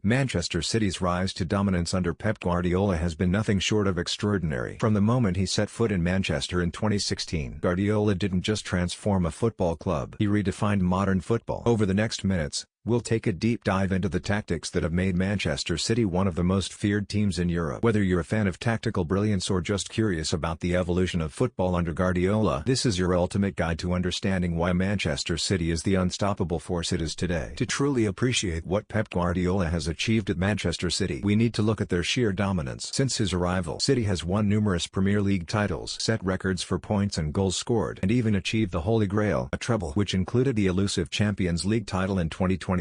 Manchester City's rise to dominance under Pep Guardiola has been nothing short of extraordinary. From the moment he set foot in Manchester in 2016, Guardiola didn't just transform a football club, he redefined modern football. Over the next minutes, we'll take a deep dive into the tactics that have made Manchester City one of the most feared teams in Europe. Whether you're a fan of tactical brilliance or just curious about the evolution of football under Guardiola, this is your ultimate guide to understanding why Manchester City is the unstoppable force it is today. To truly appreciate what Pep Guardiola has achieved at Manchester City, we need to look at their sheer dominance. Since his arrival, City has won numerous Premier League titles, set records for points and goals scored, and even achieved the Holy Grail, a treble, which included the elusive Champions League title in 2023.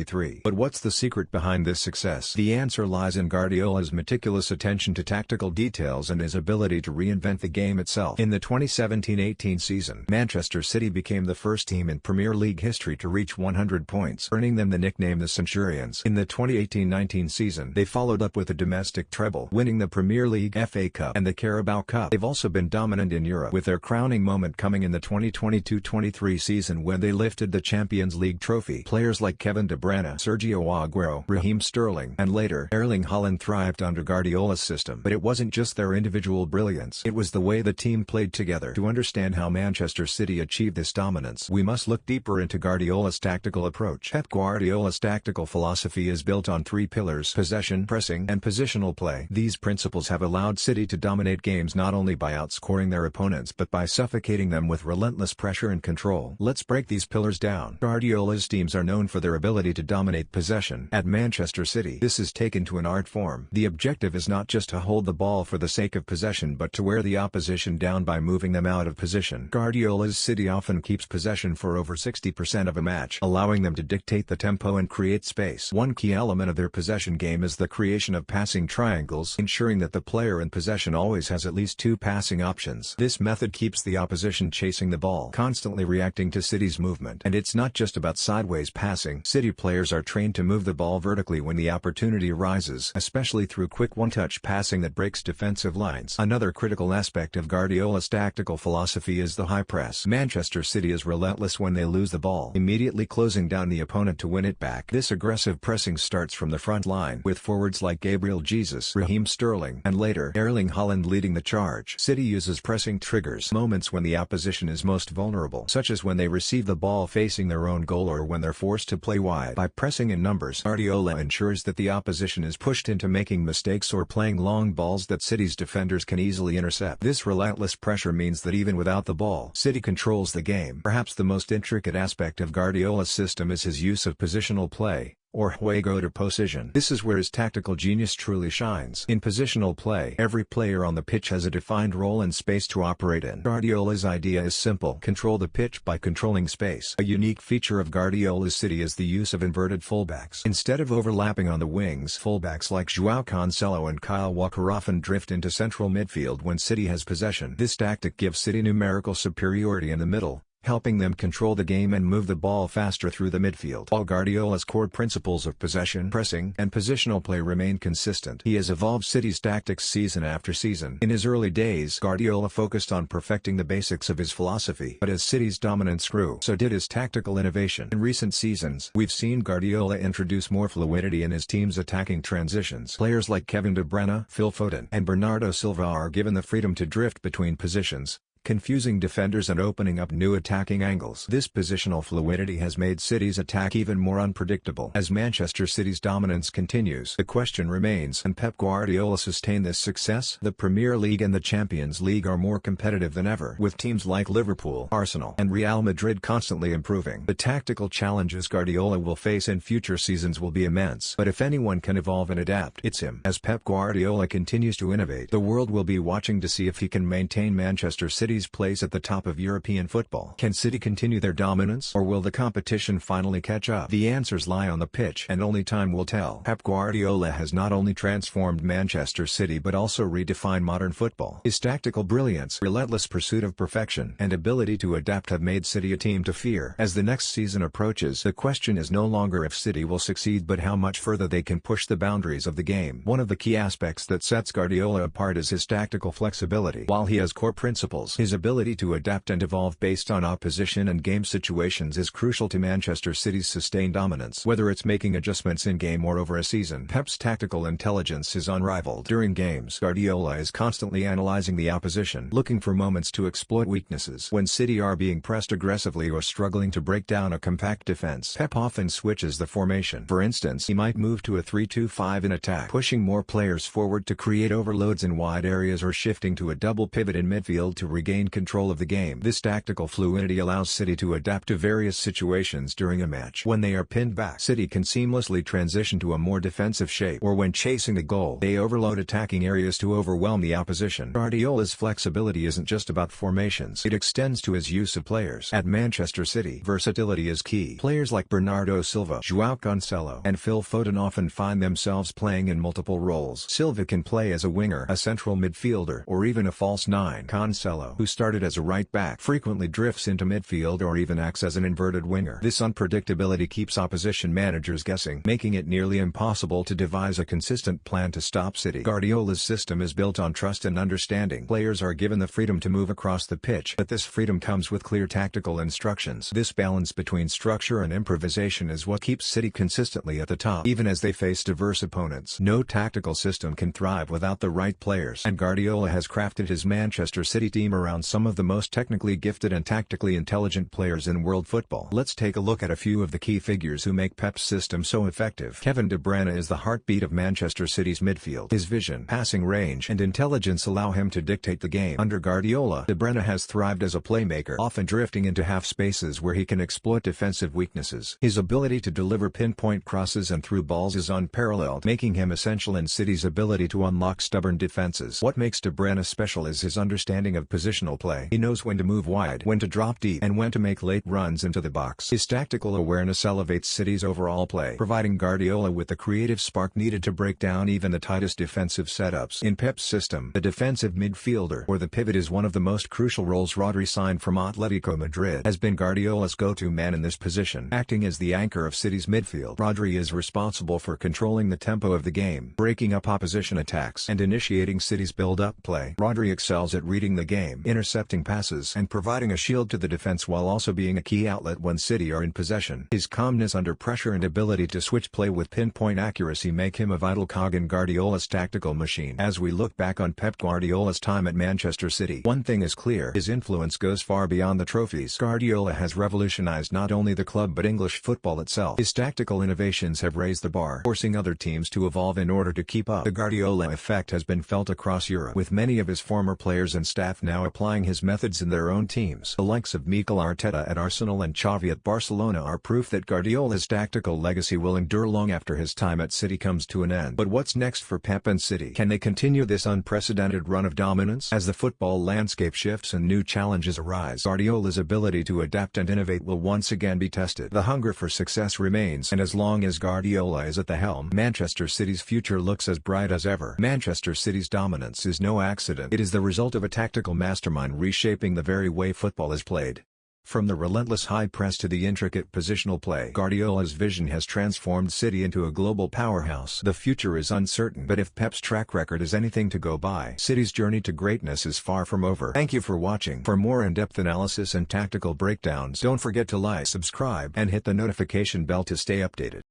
But what's the secret behind this success? The answer lies in Guardiola's meticulous attention to tactical details and his ability to reinvent the game itself. In the 2017-18 season, Manchester City became the first team in Premier League history to reach 100 points, earning them the nickname the Centurions. In the 2018-19 season, they followed up with a domestic treble, winning the Premier League, FA Cup, and the Carabao Cup. They've also been dominant in Europe, with their crowning moment coming in the 2022-23 season when they lifted the Champions League trophy. Players like Kevin De Bruyne, Sergio Aguero, Raheem Sterling, and later Erling Haaland thrived under Guardiola's system. But it wasn't just their individual brilliance, it was the way the team played together. To understand how Manchester City achieved this dominance, we must look deeper into Guardiola's tactical approach. Pep Guardiola's tactical philosophy is built on three pillars: possession, pressing, and positional play. These principles have allowed City to dominate games not only by outscoring their opponents but by suffocating them with relentless pressure and control. Let's break these pillars down. Guardiola's teams are known for their ability to dominate possession. At Manchester City, this is taken to an art form. The objective is not just to hold the ball for the sake of possession but to wear the opposition down by moving them out of position. Guardiola's City often keeps possession for over 60% of a match, allowing them to dictate the tempo and create space. One key element of their possession game is the creation of passing triangles, ensuring that the player in possession always has at least two passing options. This method keeps the opposition chasing the ball, constantly reacting to City's movement. And it's not just about sideways passing. City players are trained to move the ball vertically when the opportunity arises, especially through quick one-touch passing that breaks defensive lines. Another critical aspect of Guardiola's tactical philosophy is the high press. Manchester City is relentless when they lose the ball, immediately closing down the opponent to win it back. This aggressive pressing starts from the front line, with forwards like Gabriel Jesus, Raheem Sterling, and later Erling Haaland leading the charge. City uses pressing triggers, moments when the opposition is most vulnerable, such as when they receive the ball facing their own goal or when they're forced to play wide. By pressing in numbers, Guardiola ensures that the opposition is pushed into making mistakes or playing long balls that City's defenders can easily intercept. This relentless pressure means that even without the ball, City controls the game. Perhaps the most intricate aspect of Guardiola's system is his use of positional play, or juego de posición. This is where his tactical genius truly shines. In positional play, every player on the pitch has a defined role and space to operate in. Guardiola's idea is simple: control the pitch by controlling space. A unique feature of Guardiola's City is the use of inverted fullbacks. Instead of overlapping on the wings, fullbacks like João Cancelo and Kyle Walker often drift into central midfield when City has possession. This tactic gives City numerical superiority in the middle, helping them control the game and move the ball faster through the midfield. While Guardiola's core principles of possession, pressing, and positional play remain consistent, he has evolved City's tactics season after season. In his early days, Guardiola focused on perfecting the basics of his philosophy, but as City's dominance grew, so did his tactical innovation. In recent seasons, we've seen Guardiola introduce more fluidity in his team's attacking transitions. Players like Kevin De Bruyne, Phil Foden, and Bernardo Silva are given the freedom to drift between positions, confusing defenders and opening up new attacking angles. This positional fluidity has made City's attack even more unpredictable. As Manchester City's dominance continues, the question remains: can Pep Guardiola sustain this success? The Premier League and the Champions League are more competitive than ever, with teams like Liverpool, Arsenal, and Real Madrid constantly improving. The tactical challenges Guardiola will face in future seasons will be immense, but if anyone can evolve and adapt, it's him. As Pep Guardiola continues to innovate, the world will be watching to see if he can maintain Manchester City's place at the top of European football. Can City continue their dominance, or will the competition finally catch up? The answers lie on the pitch, and only time will tell. Pep Guardiola has not only transformed Manchester City but also redefined modern football. His tactical brilliance, relentless pursuit of perfection, and ability to adapt have made City a team to fear. As the next season approaches, the question is no longer if City will succeed but how much further they can push the boundaries of the game. One of the key aspects that sets Guardiola apart is his tactical flexibility. While he has core principles, His ability to adapt and evolve based on opposition and game situations is crucial to Manchester City's sustained dominance. Whether it's making adjustments in-game or over a season, Pep's tactical intelligence is unrivaled. During games, Guardiola is constantly analyzing the opposition, looking for moments to exploit weaknesses. When City are being pressed aggressively or struggling to break down a compact defense, Pep often switches the formation. For instance, he might move to a 3-2-5 in attack, pushing more players forward to create overloads in wide areas or shifting to a double pivot in midfield to regain control of the game. This tactical fluidity allows City to adapt to various situations during a match. When they are pinned back, City can seamlessly transition to a more defensive shape, or when chasing the goal, they overload attacking areas to overwhelm the opposition. Guardiola's flexibility isn't just about formations, it extends to his use of players. At Manchester City, versatility is key. Players like Bernardo Silva, João Cancelo, and Phil Foden often find themselves playing in multiple roles. Silva can play as a winger, a central midfielder, or even a false nine. Cancelo, who started as a right back, frequently drifts into midfield or even acts as an inverted winger. This unpredictability keeps opposition managers guessing, making it nearly impossible to devise a consistent plan to stop City. Guardiola's system is built on trust and understanding. Players are given the freedom to move across the pitch, but this freedom comes with clear tactical instructions. This balance between structure and improvisation is what keeps City consistently at the top, even as they face diverse opponents. No tactical system can thrive without the right players, and Guardiola has crafted his Manchester City team around some of the most technically gifted and tactically intelligent players in world football. Let's take a look at a few of the key figures who make Pep's system so effective. Kevin De Bruyne is the heartbeat of Manchester City's midfield. His vision, passing range, and intelligence allow him to dictate the game. Under Guardiola, De Bruyne has thrived as a playmaker, often drifting into half spaces where he can exploit defensive weaknesses. His ability to deliver pinpoint crosses and through balls is unparalleled, making him essential in City's ability to unlock stubborn defenses. What makes De Bruyne special is his understanding of positional play. He knows when to move wide, when to drop deep, and when to make late runs into the box. His tactical awareness elevates City's overall play, providing Guardiola with the creative spark needed to break down even the tightest defensive setups. In Pep's system, the defensive midfielder, or the pivot, is one of the most crucial roles. Rodri, signed from Atletico Madrid, has been Guardiola's go-to man in this position. Acting as the anchor of City's midfield, Rodri is responsible for controlling the tempo of the game, breaking up opposition attacks, and initiating City's build-up play. Rodri excels at reading the game, intercepting passes, and providing a shield to the defense while also being a key outlet when City are in possession. His calmness under pressure and ability to switch play with pinpoint accuracy make him a vital cog in Guardiola's tactical machine. As we look back on Pep Guardiola's time at Manchester City, one thing is clear: his influence goes far beyond the trophies. Guardiola has revolutionized not only the club but English football itself. His tactical innovations have raised the bar, forcing other teams to evolve in order to keep up. The Guardiola effect has been felt across Europe, with many of his former players and staff now applying his methods in their own teams. The likes of Mikel Arteta at Arsenal and Xavi at Barcelona are proof that Guardiola's tactical legacy will endure long after his time at City comes to an end. But what's next for Pep and City? Can they continue this unprecedented run of dominance? As the football landscape shifts and new challenges arise, Guardiola's ability to adapt and innovate will once again be tested. The hunger for success remains, and as long as Guardiola is at the helm, Manchester City's future looks as bright as ever. Manchester City's dominance is no accident. It is the result of a tactical mastermind reshaping the very way football is played. From the relentless high press to the intricate positional play, Guardiola's vision has transformed City into a global powerhouse. The future is uncertain, but if Pep's track record is anything to go by, City's journey to greatness is far from over. Thank you for watching. For more in-depth analysis and tactical breakdowns, don't forget to like, subscribe, and hit the notification bell to stay updated.